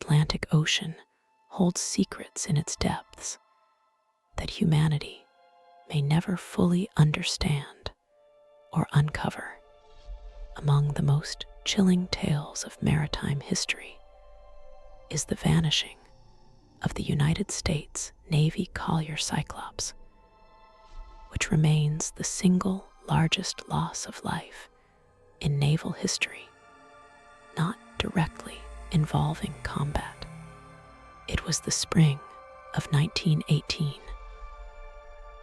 Atlantic Ocean holds secrets in its depths that humanity may never fully understand or uncover. Among the most chilling tales of maritime history is the vanishing of the United States Navy collier Cyclops, which remains the single largest loss of life in naval history, not directly involving combat. It was the spring of 1918,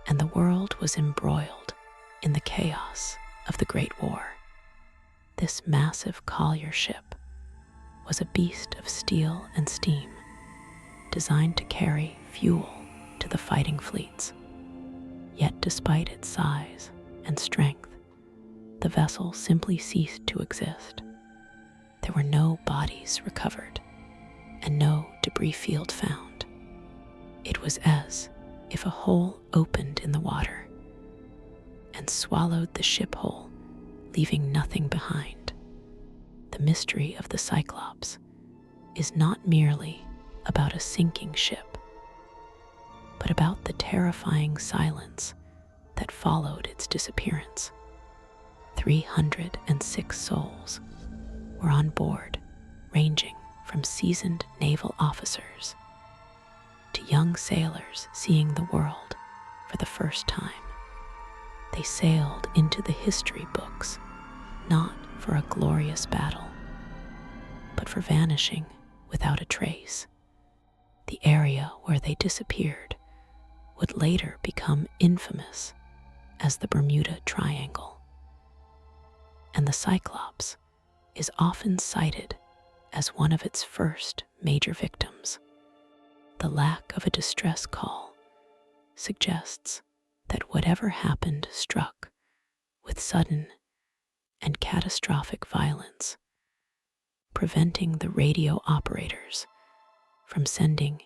and the world was embroiled in the chaos of the Great War. This massive collier ship was a beast of steel and steam, designed to carry fuel to the fighting fleets. Yet despite its size and strength, the vessel simply ceased to exist. There were no bodies recovered and no debris field found. It was as if a hole opened in the water and swallowed the ship whole, leaving nothing behind. The mystery of the Cyclops is not merely about a sinking ship, but about the terrifying silence that followed its disappearance. 306 souls were on board, ranging from seasoned naval officers to young sailors seeing the world for the first time. They sailed into the history books, not for a glorious battle, but for vanishing without a trace. The area where they disappeared would later become infamous as the Bermuda Triangle, and the Cyclops is often cited as one of its first major victims. The lack of a distress call suggests that whatever happened struck with sudden and catastrophic violence, preventing the radio operators from sending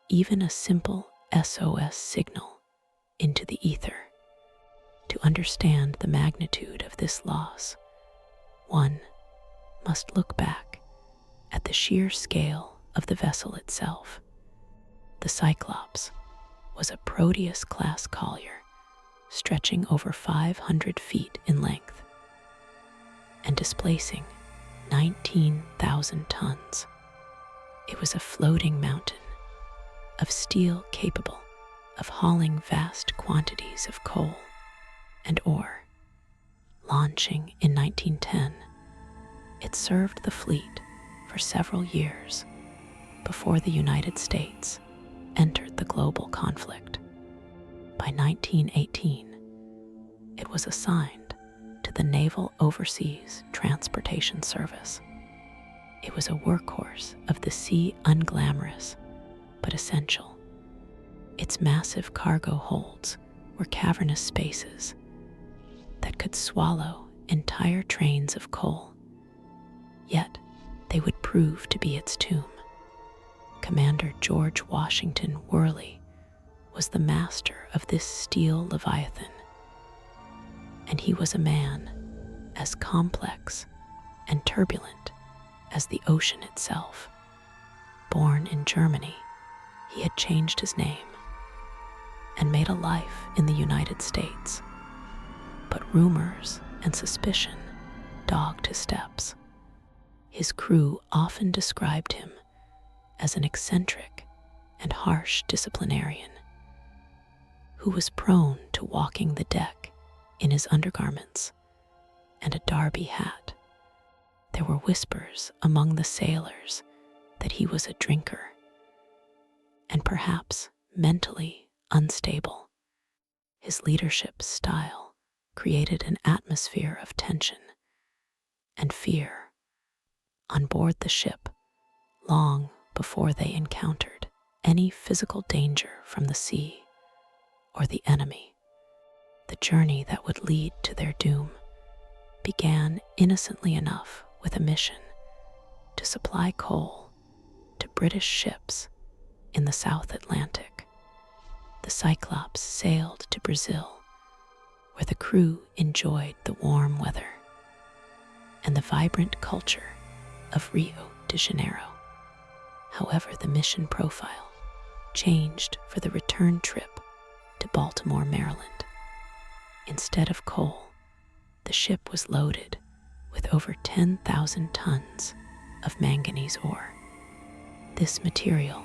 even a simple SOS signal into the ether. To understand the magnitude of this loss, one must look back at the sheer scale of the vessel itself. The Cyclops was a Proteus-class collier stretching over 500 feet in length and displacing 19,000 tons. It was a floating mountain of steel capable of hauling vast quantities of coal and ore. Launching in 1910, it served the fleet for several years before the United States entered the global conflict. By 1918, it was assigned to the Naval Overseas Transportation Service. It was a workhorse of the sea, unglamorous but essential. Its massive cargo holds were cavernous spaces that could swallow entire trains of coal, yet they would prove to be its tomb. Commander George Washington Worley was the master of this steel leviathan, and he was a man as complex and turbulent as the ocean itself. Born in Germany, he had changed his name and made a life in the United States, but rumors and suspicion dogged his steps. His crew often described him as an eccentric and harsh disciplinarian who was prone to walking the deck in his undergarments and a derby hat. There were whispers among the sailors that he was a drinker and perhaps mentally unstable. His leadership style created an atmosphere of tension and fear on board the ship long before they encountered any physical danger from the sea or the enemy. The journey that would lead to their doom began innocently enough with a mission to supply coal to British ships in the South Atlantic. The Cyclops sailed to Brazil, where the crew enjoyed the warm weather and the vibrant culture of Rio de Janeiro. However, the mission profile changed for the return trip to Baltimore, Maryland. Instead of coal, the ship was loaded with over 10,000 tons of manganese ore. This material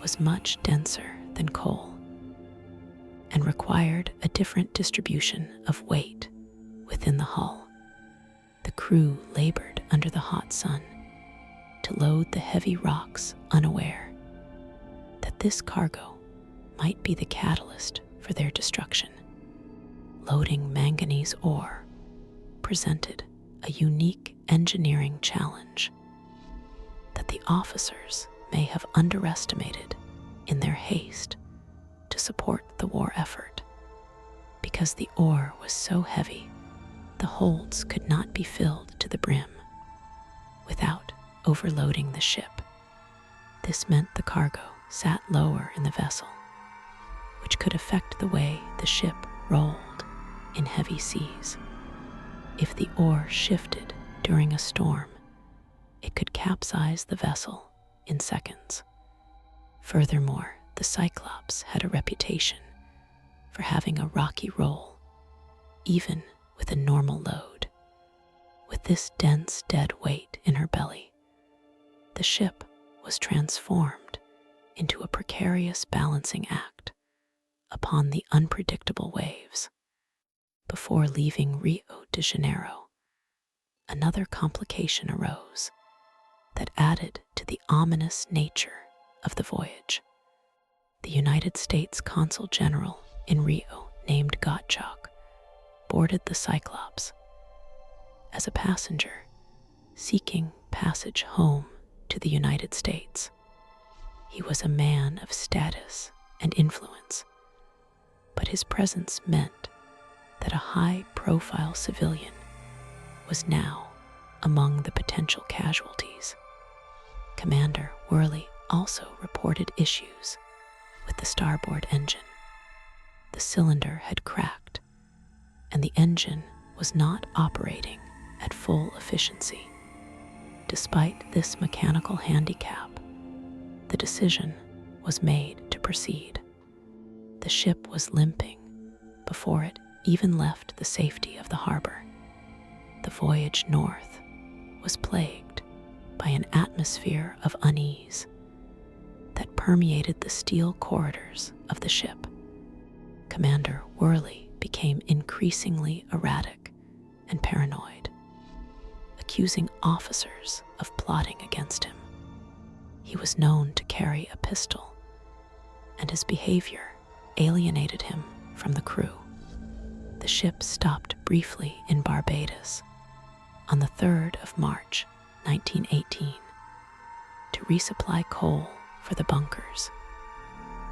was much denser than coal and required a different distribution of weight within the hull. The crew labored under the hot sun to load the heavy rocks, unaware that this cargo might be the catalyst for their destruction. Loading manganese ore presented a unique engineering challenge that the officers may have underestimated in their haste to support the war effort. Because the ore was so heavy, the holds could not be filled to the brim without overloading the ship. This meant the cargo sat lower in the vessel, which could affect the way the ship rolled in heavy seas. If the ore shifted during a storm, it could capsize the vessel in seconds. Furthermore, the Cyclops had a reputation for having a rocky roll, even with a normal load. With this dense, dead weight in her belly, the ship was transformed into a precarious balancing act upon the unpredictable waves. Before leaving Rio de Janeiro, another complication arose that added to the ominous nature of the voyage. The United States Consul General in Rio, named Gottschalk, boarded the Cyclops as a passenger seeking passage home to the United States. He was a man of status and influence, but his presence meant that a high-profile civilian was now among the potential casualties. Commander Worley also reported issues with the starboard engine. The cylinder had cracked, and the engine was not operating at full efficiency. Despite this mechanical handicap, the decision was made to proceed. The ship was limping before it even left the safety of the harbor. The voyage north was plagued by an atmosphere of unease that permeated the steel corridors of the ship. Commander Worley became increasingly erratic and paranoid, accusing officers of plotting against him. He was known to carry a pistol, and his behavior alienated him from the crew. The ship stopped briefly in Barbados on the 3rd of March, 1918, to resupply coal for the bunkers.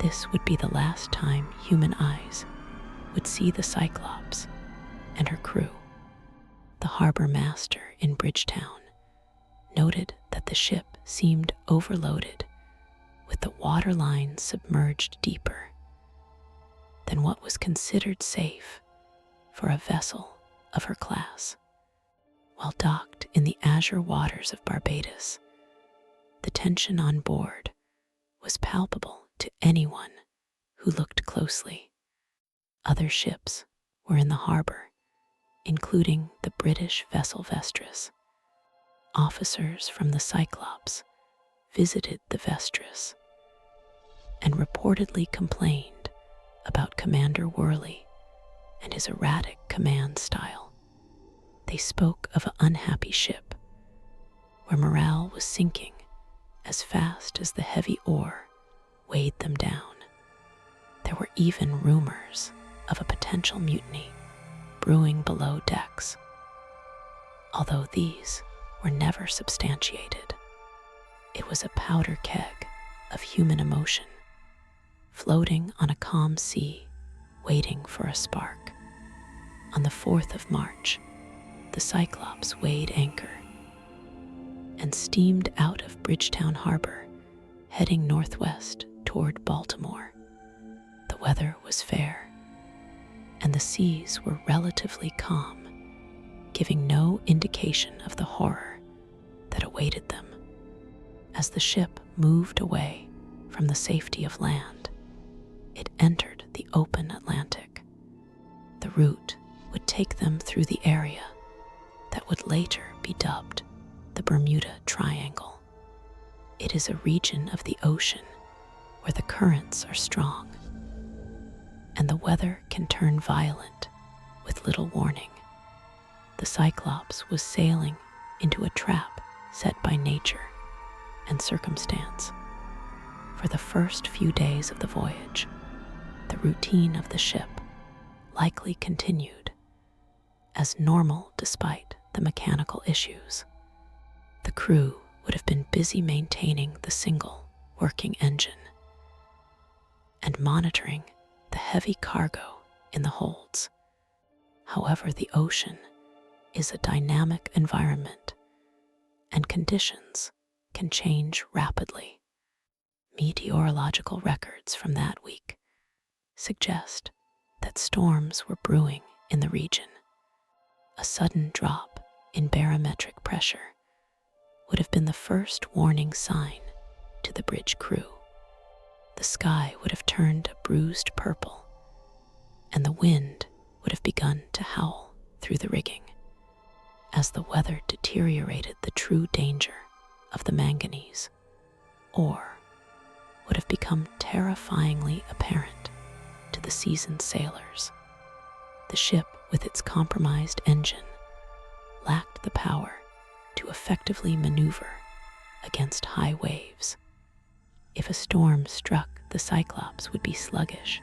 This would be the last time human eyes would see the Cyclops and her crew. The harbor master in Bridgetown noted that the ship seemed overloaded, with the waterline submerged deeper than what was considered safe for a vessel of her class. While docked in the azure waters of Barbados, the tension on board was palpable to anyone who looked closely. Other ships were in the harbor, including the British vessel Vestris. Officers from the Cyclops visited the Vestris and reportedly complained about Commander Worley and his erratic command style. They spoke of an unhappy ship where morale was sinking as fast as the heavy ore weighed them down. There were even rumors of a potential mutiny brewing below decks, although these were never substantiated. It was a powder keg of human emotion, floating on a calm sea, waiting for a spark. On the 4th of March, the Cyclops weighed anchor and steamed out of Bridgetown Harbor, heading northwest toward Baltimore. The weather was fair, and the seas were relatively calm, giving no indication of the horror that awaited them. As the ship moved away from the safety of land, it entered the open Atlantic. The route would take them through the area that would later be dubbed the Bermuda Triangle. It is a region of the ocean where the currents are strong, and the weather can turn violent with little warning. The Cyclops was sailing into a trap set by nature and circumstance. For the first few days of the voyage, the routine of the ship likely continued as normal despite the mechanical issues. The crew would have been busy maintaining the single working engine and monitoring the heavy cargo in the holds. However, the ocean is a dynamic environment, and conditions can change rapidly. Meteorological records from that week suggest that storms were brewing in the region. A sudden drop in barometric pressure would have been the first warning sign to the bridge crew. The sky would have turned a bruised purple, and the wind would have begun to howl through the rigging. As the weather deteriorated, the true danger of the manganese ore would have become terrifyingly apparent to the seasoned sailors. The ship, with its compromised engine, lacked the power to effectively maneuver against high waves. If a storm struck, the Cyclops would be sluggish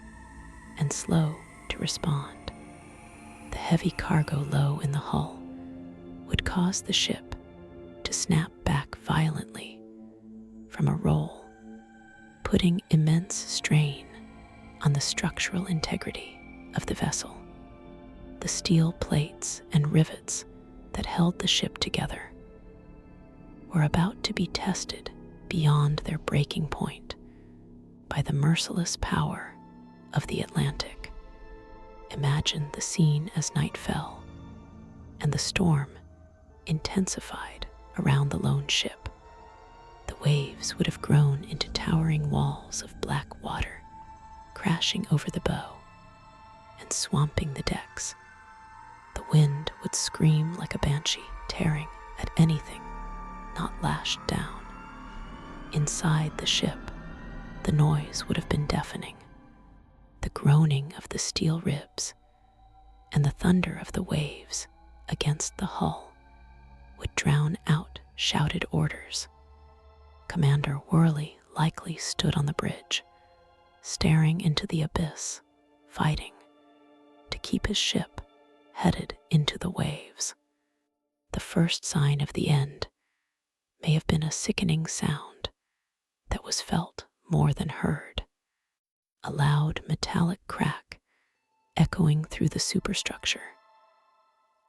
and slow to respond. The heavy cargo low in the hull would cause the ship to snap back violently from a roll, putting immense strain on the structural integrity of the vessel. The steel plates and rivets that held the ship together were about to be tested beyond their breaking point by the merciless power of the Atlantic. Imagine the scene as night fell and the storm intensified around the lone ship. The waves would have grown into towering walls of black water, crashing over the bow and swamping the decks. The wind would scream like a banshee, tearing at anything not lashed down. Inside the ship, the noise would have been deafening. The groaning of the steel ribs and the thunder of the waves against the hull would drown out shouted orders. Commander Worley likely stood on the bridge, staring into the abyss, fighting to keep his ship headed into the waves. The first sign of the end may have been a sickening sound that was felt more than heard, a loud metallic crack echoing through the superstructure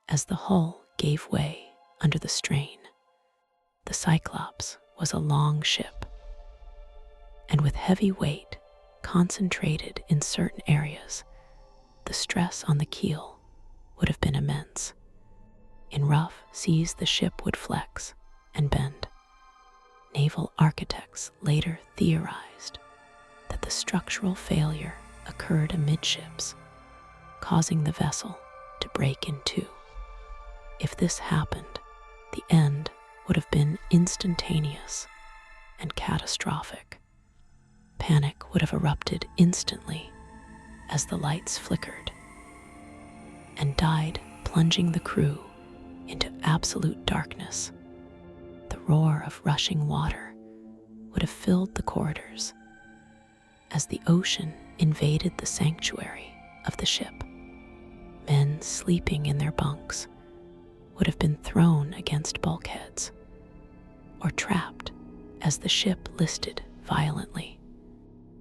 as the hull gave way under the strain. The Cyclops was a long ship, and with heavy weight concentrated in certain areas, the stress on the keel would have been immense. In rough seas, the ship would flex and bend. Naval architects later theorized that the structural failure occurred amidships, causing the vessel to break in two. If this happened, the end would have been instantaneous and catastrophic. Panic would have erupted instantly as the lights flickered and died, plunging the crew into absolute darkness. The roar of rushing water would have filled the corridors as the ocean invaded the sanctuary of the ship. Men sleeping in their bunks would have been thrown against bulkheads or trapped as the ship listed violently.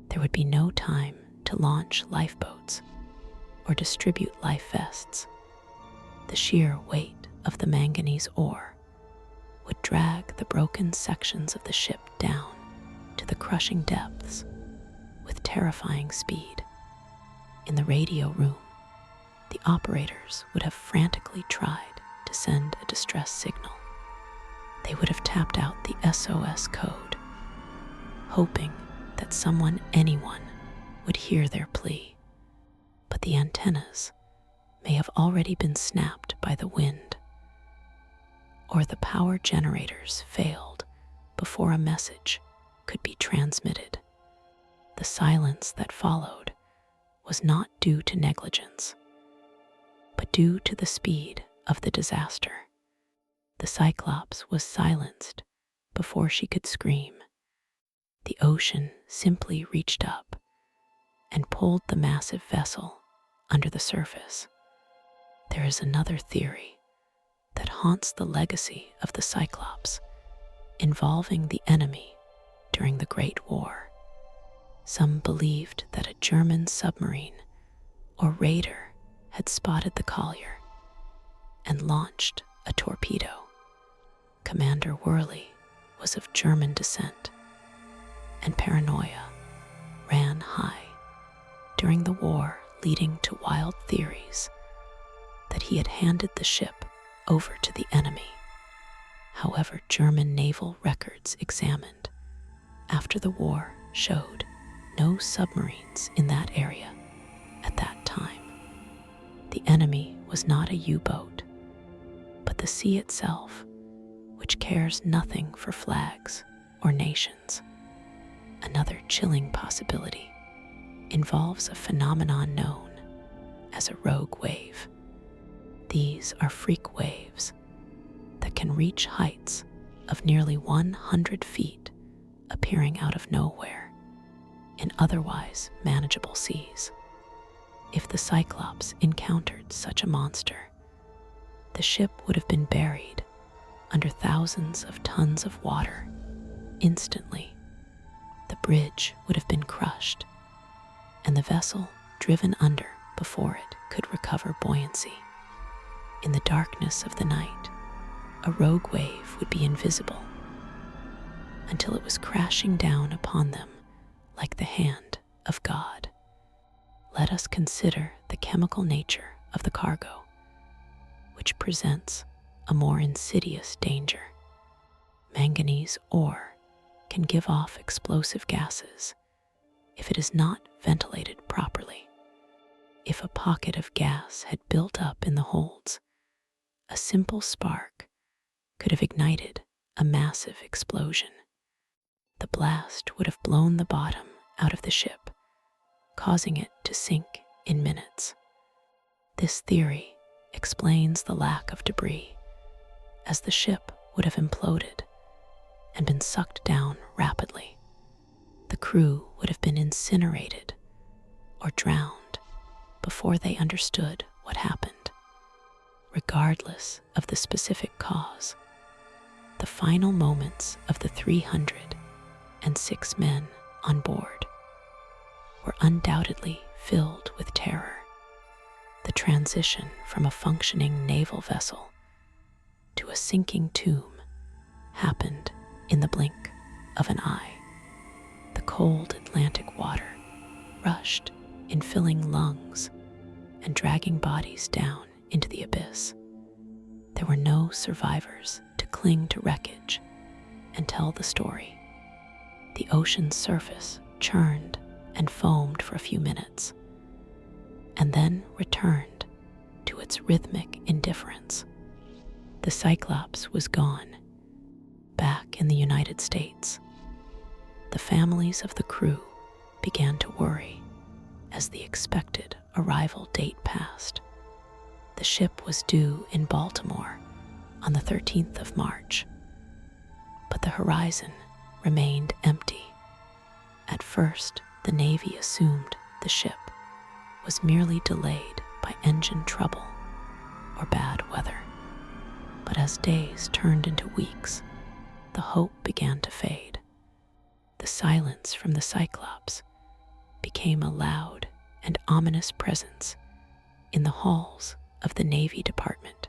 There would be no time to launch lifeboats or distribute life vests. The sheer weight of the manganese ore would drag the broken sections of the ship down to the crushing depths with terrifying speed. In the radio room, the operators would have frantically tried to send a distress signal. They would have tapped out the SOS code, hoping that anyone, would hear their plea. But the antennas may have already been snapped by the wind, or the power generators failed before a message could be transmitted. The silence that followed was not due to negligence, but due to the speed of the disaster. The Cyclops was silenced before she could scream. The ocean simply reached up and pulled the massive vessel under the surface. There is another theory that haunts the legacy of the Cyclops, involving the enemy during the Great War. Some believed that a German submarine or raider had spotted the collier and launched a torpedo. Commander Worley was of German descent, and paranoia ran high during the war, leading to wild theories that he had handed the ship over to the enemy. However, German naval records examined after the war showed no submarines in that area at that time. The enemy was not a U-boat, but the sea itself, which cares nothing for flags or nations. Another chilling possibility involves a phenomenon known as a rogue wave. These are freak waves that can reach heights of nearly 100 feet, appearing out of nowhere in otherwise manageable seas. If the Cyclops encountered such a monster, the ship would have been buried under thousands of tons of water instantly. The bridge would have been crushed, and the vessel driven under before it could recover buoyancy. In the darkness of the night, a rogue wave would be invisible until it was crashing down upon them like the hand of God. Let us consider the chemical nature of the cargo, which presents a more insidious danger. Manganese ore can give off explosive gases if it is not ventilated properly. If a pocket of gas had built up in the holds, a simple spark could have ignited a massive explosion. The blast would have blown the bottom out of the ship, causing it to sink in minutes. This theory explains the lack of debris, as the ship would have imploded and been sucked down rapidly. The crew would have been incinerated or drowned before they understood what happened. Regardless of the specific cause, the final moments of the 306 men on board were undoubtedly filled with terror. The transition from a functioning naval vessel to a sinking tomb happened in the blink of an eye. The cold Atlantic water rushed in filling lungs and dragging bodies down into the abyss. There were no survivors to cling to wreckage and tell the story. The ocean's surface churned and foamed for a few minutes, and then returned to its rhythmic indifference. The Cyclops was gone. Back in the United States, the families of the crew began to worry as the expected arrival date passed. The ship was due in Baltimore on the 13th of March, but the horizon remained empty. At first, the Navy assumed the ship was merely delayed by engine trouble or bad weather. But as days turned into weeks, the hope began to fade. The silence from the Cyclops became a loud and ominous presence in the halls of the Navy Department.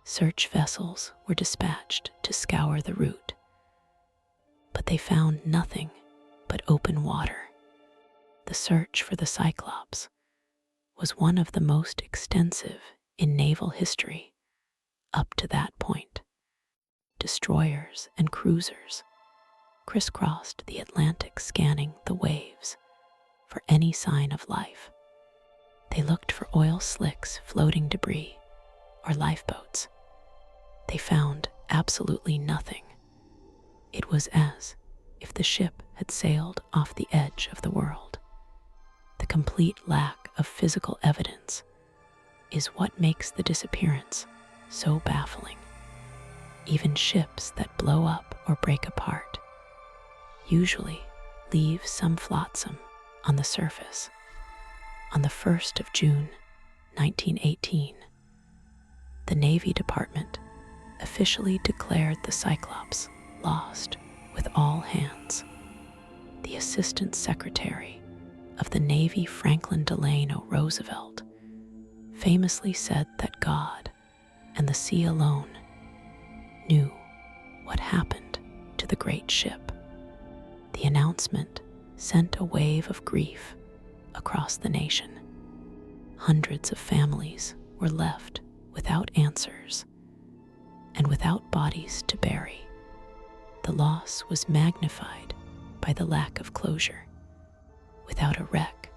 Search vessels were dispatched to scour the route, but they found nothing but open water. The search for the Cyclops was one of the most extensive in naval history up to that point. destroyers and cruisers crisscrossed the Atlantic, scanning the waves for any sign of life. They looked for oil slicks, floating debris, or lifeboats. They found absolutely nothing. It was as if the ship had sailed off the edge of the world. The complete lack of physical evidence is what makes the disappearance so baffling. Even ships that blow up or break apart usually leave some flotsam on the surface. On the 1st of June, 1918, the Navy Department officially declared the Cyclops lost with all hands. The Assistant Secretary of the Navy, Franklin Delano Roosevelt, famously said that God and the sea alone knew what happened to the great ship. The announcement sent a wave of grief across the nation. Hundreds of families were left without answers and without bodies to bury. The loss was magnified by the lack of closure. Without a wreck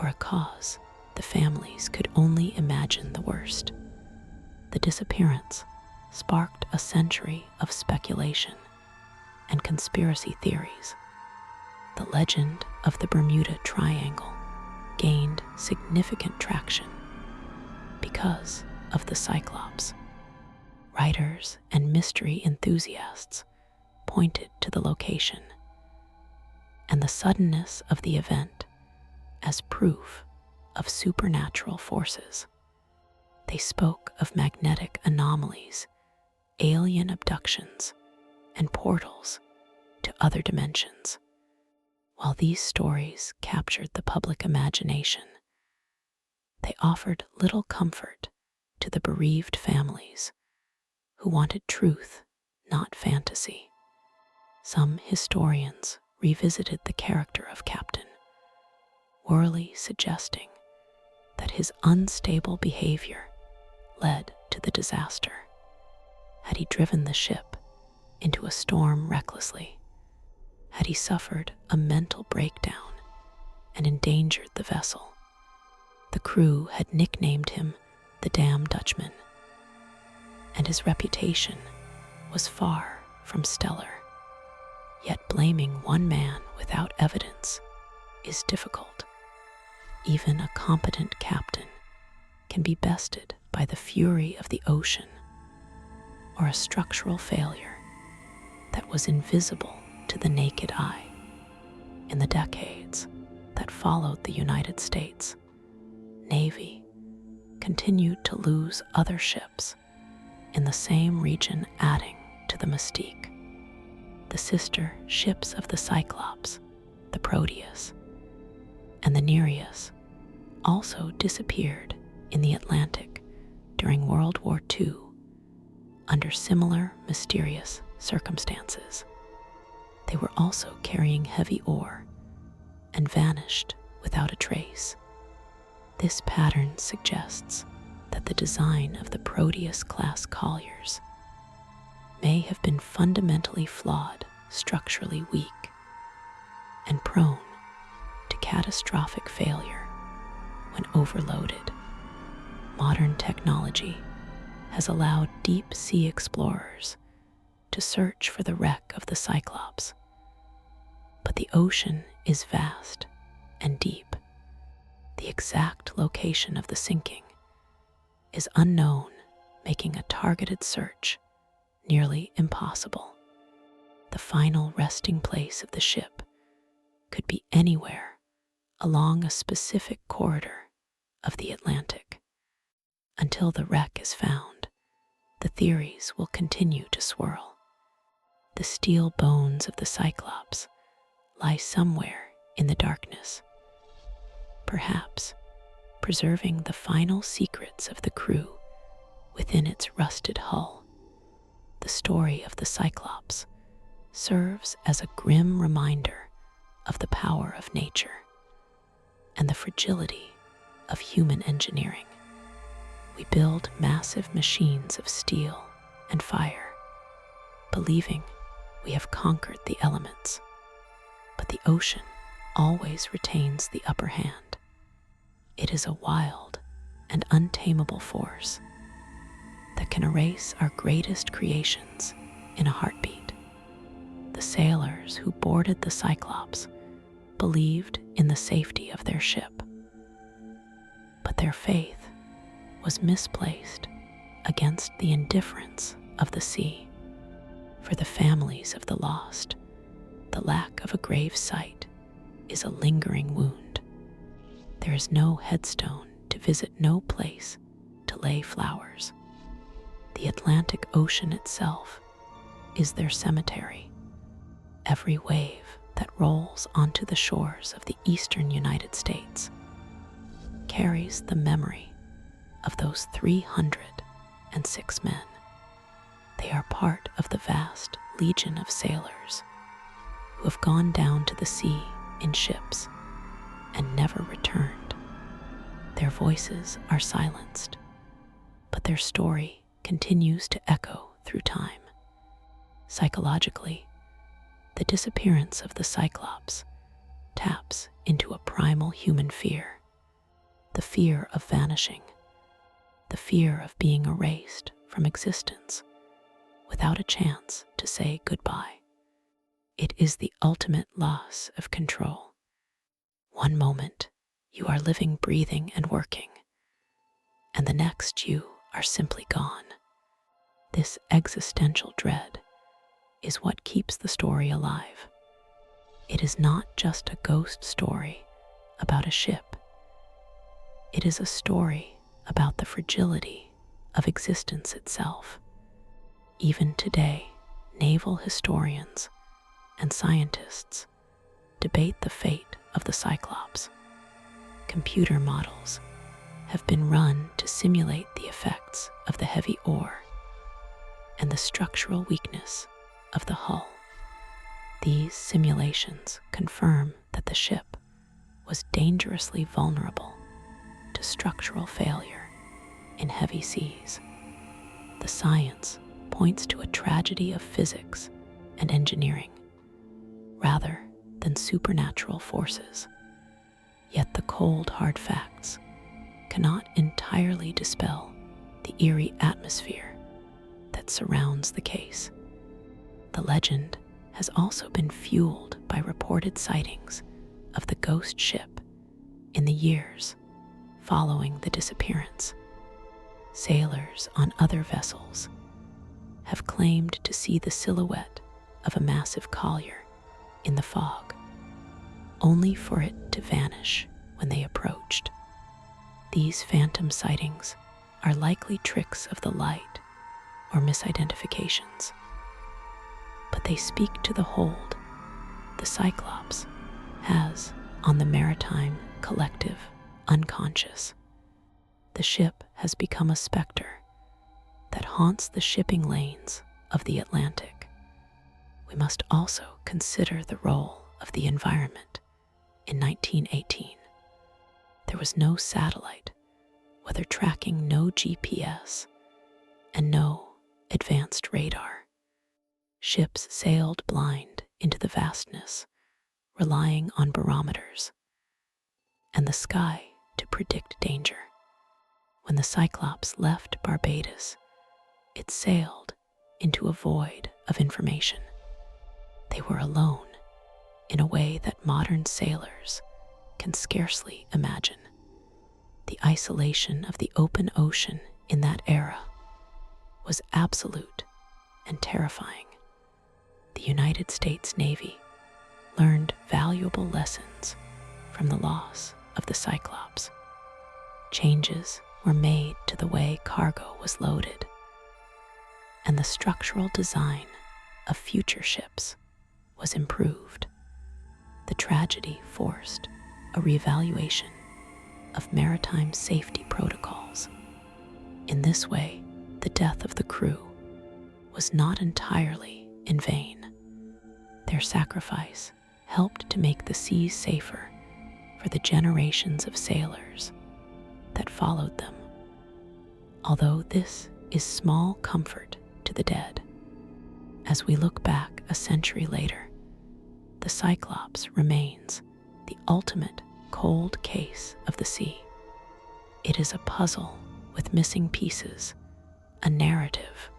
or a cause, the families could only imagine the worst. The disappearance sparked a century of speculation and conspiracy theories. The legend of the Bermuda Triangle gained significant traction because of the Cyclops. Writers and mystery enthusiasts pointed to the location and the suddenness of the event as proof of supernatural forces. They spoke of magnetic anomalies, alien abductions, and portals to other dimensions. While these stories captured the public imagination, they offered little comfort to the bereaved families who wanted truth, not fantasy. Some historians revisited the character of Captain Worley, suggesting that his unstable behavior led to the disaster. Had he driven the ship into a storm recklessly? Had he suffered a mental breakdown and endangered the vessel? The crew had nicknamed him the Damn Dutchman, and his reputation was far from stellar. Yet blaming one man without evidence is difficult. Even a competent captain can be bested by the fury of the ocean or a structural failure that was invisible to the naked eye. In the decades that followed, the United States Navy continued to lose other ships in the same region, adding to the mystique. The sister ships of the Cyclops, the Proteus and the Nereus, also disappeared in the Atlantic during World War II under similar mysterious circumstances. They were also carrying heavy ore and vanished without a trace. This pattern suggests that the design of the Proteus-class colliers may have been fundamentally flawed, structurally weak, and prone to catastrophic failure when overloaded. Modern technology has allowed deep-sea explorers to search for the wreck of the Cyclops, but the ocean is vast and deep. The exact location of the sinking is unknown, making a targeted search nearly impossible. The final resting place of the ship could be anywhere along a specific corridor of the Atlantic. Until the wreck is found, the theories will continue to swirl. The steel bones of the Cyclops lie somewhere in the darkness, perhaps preserving the final secrets of the crew within its rusted hull. The story of the Cyclops serves as a grim reminder of the power of nature and the fragility of human engineering. We build massive machines of steel and fire, believing we have conquered the elements. But the ocean always retains the upper hand. It is a wild and untamable force that can erase our greatest creations in a heartbeat. The sailors who boarded the Cyclops believed in the safety of their ship, but their faith was misplaced against the indifference of the sea. For the families of the lost, the lack of a grave site is a lingering wound. There is no headstone to visit, no place to lay flowers. The Atlantic Ocean itself is their cemetery. Every wave that rolls onto the shores of the eastern United States carries the memory of those 306 men. They are part of the vast legion of sailors who have gone down to the sea in ships and never returned. Their voices are silenced, but their story continues to echo through time. Psychologically, the disappearance of the Cyclops taps into a primal human fear, the fear of vanishing, the fear of being erased from existence without a chance to say goodbye. It is the ultimate loss of control. One moment, you are living, breathing, and working, and the next you are simply gone. This existential dread is what keeps the story alive. It is not just a ghost story about a ship. It is a story about the fragility of existence itself. Even today, naval historians and scientists debate the fate of the Cyclops. Computer models have been run to simulate the effects of the heavy ore and the structural weakness of the hull. These simulations confirm that the ship was dangerously vulnerable to structural failure in heavy seas. The science points to a tragedy of physics and engineering rather than supernatural forces. Yet the cold, hard facts cannot entirely dispel the eerie atmosphere that surrounds the case. The legend has also been fueled by reported sightings of the ghost ship in the years following the disappearance. Sailors on other vessels have claimed to see the silhouette of a massive collier in the fog, only for it to vanish when they approached. These phantom sightings are likely tricks of the light or misidentifications, but they speak to the hold the Cyclops has on the maritime collective unconscious. The ship has become a specter that haunts the shipping lanes of the Atlantic. We must also consider the role of the environment. In 1918, there was no satellite, weather tracking, no GPS, and no advanced radar. Ships sailed blind into the vastness, relying on barometers and the sky to predict danger. When the Cyclops left Barbados, it sailed into a void of information. They were alone in a way that modern sailors can scarcely imagine. The isolation of the open ocean in that era was absolute and terrifying. The United States Navy learned valuable lessons from the loss of the Cyclops. Changes were made to the way cargo was loaded, and the structural design of future ships was improved. The tragedy forced a reevaluation of maritime safety protocols. In this way, the death of the crew was not entirely in vain. Their sacrifice helped to make the seas safer for the generations of sailors that followed them. Although this is small comfort to the dead, As we look back a century later, the Cyclops remains the ultimate cold case of the sea. It is a puzzle with missing pieces, a narrative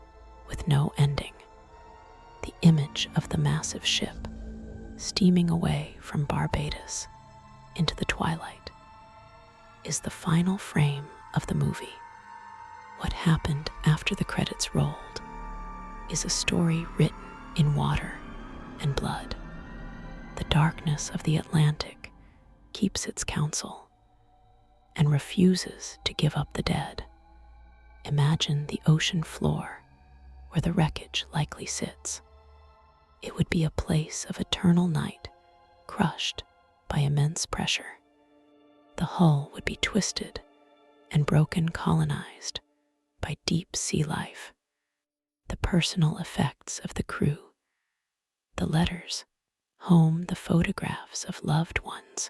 with no ending. The image of the massive ship steaming away from Barbados into the twilight is the final frame of the movie. What happened after the credits rolled is a story written in water and blood. The darkness of the Atlantic keeps its counsel and refuses to give up the dead. Imagine the ocean floor where the wreckage likely sits. It would be a place of eternal night, crushed by immense pressure. The hull would be twisted and broken, colonized by deep sea life. The personal effects of the crew, the letters, home, the photographs of loved ones,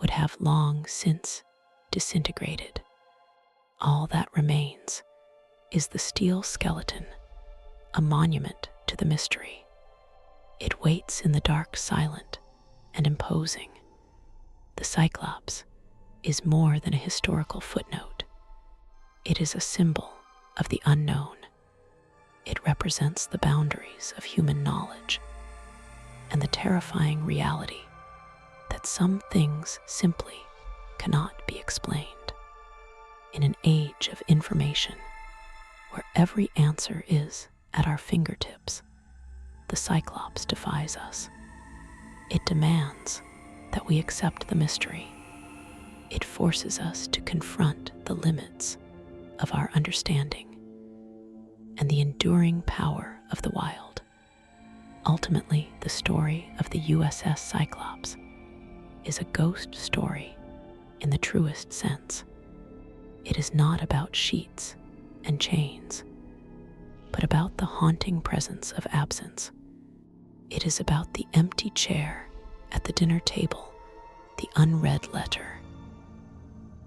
would have long since disintegrated. All that remains is the steel skeleton, a monument to the mystery. It waits in the dark, silent and imposing. The Cyclops is more than a historical footnote. It is a symbol of the unknown. It represents the boundaries of human knowledge and the terrifying reality that some things simply cannot be explained. In an age of information, where every answer is at our fingertips, the Cyclops defies us. It demands that we accept the mystery. It forces us to confront the limits of our understanding and the enduring power of the wild. Ultimately, the story of the USS Cyclops is a ghost story in the truest sense. It is not about sheets and chains, but about the haunting presence of absence. It is about the empty chair at the dinner table, the unread letter,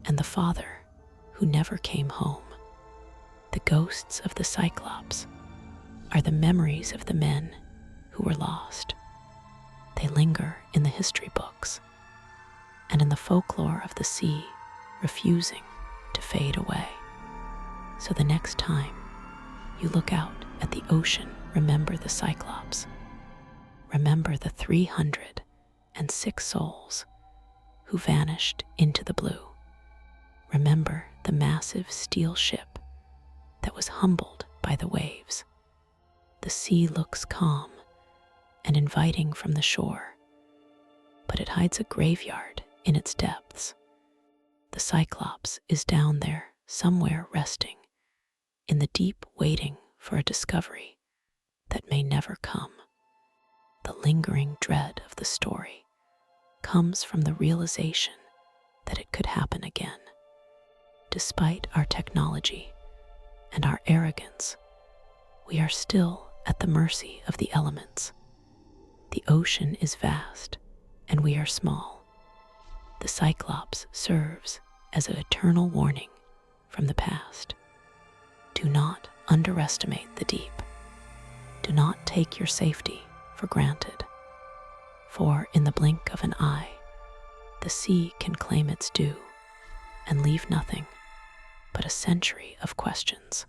and the father who never came home. The ghosts of the Cyclops are the memories of the men who were lost. They linger in the history books and in the folklore of the sea, refusing to fade away. So the next time you look out at the ocean, remember the Cyclops. Remember the 306 souls who vanished into the blue. Remember the massive steel ship that was humbled by the waves. The sea looks calm and inviting from the shore, but it hides a graveyard in its depths. The Cyclops is down there somewhere, resting in the deep, waiting for a discovery that may never come. The lingering dread of the story comes from the realization that it could happen again. Despite our technology and our arrogance, we are still at the mercy of the elements. The ocean is vast, and we are small. The Cyclops serves as an eternal warning from the past. Do not underestimate the deep. Do not take your safety for granted, for in the blink of an eye, the sea can claim its due and leave nothing but a century of questions.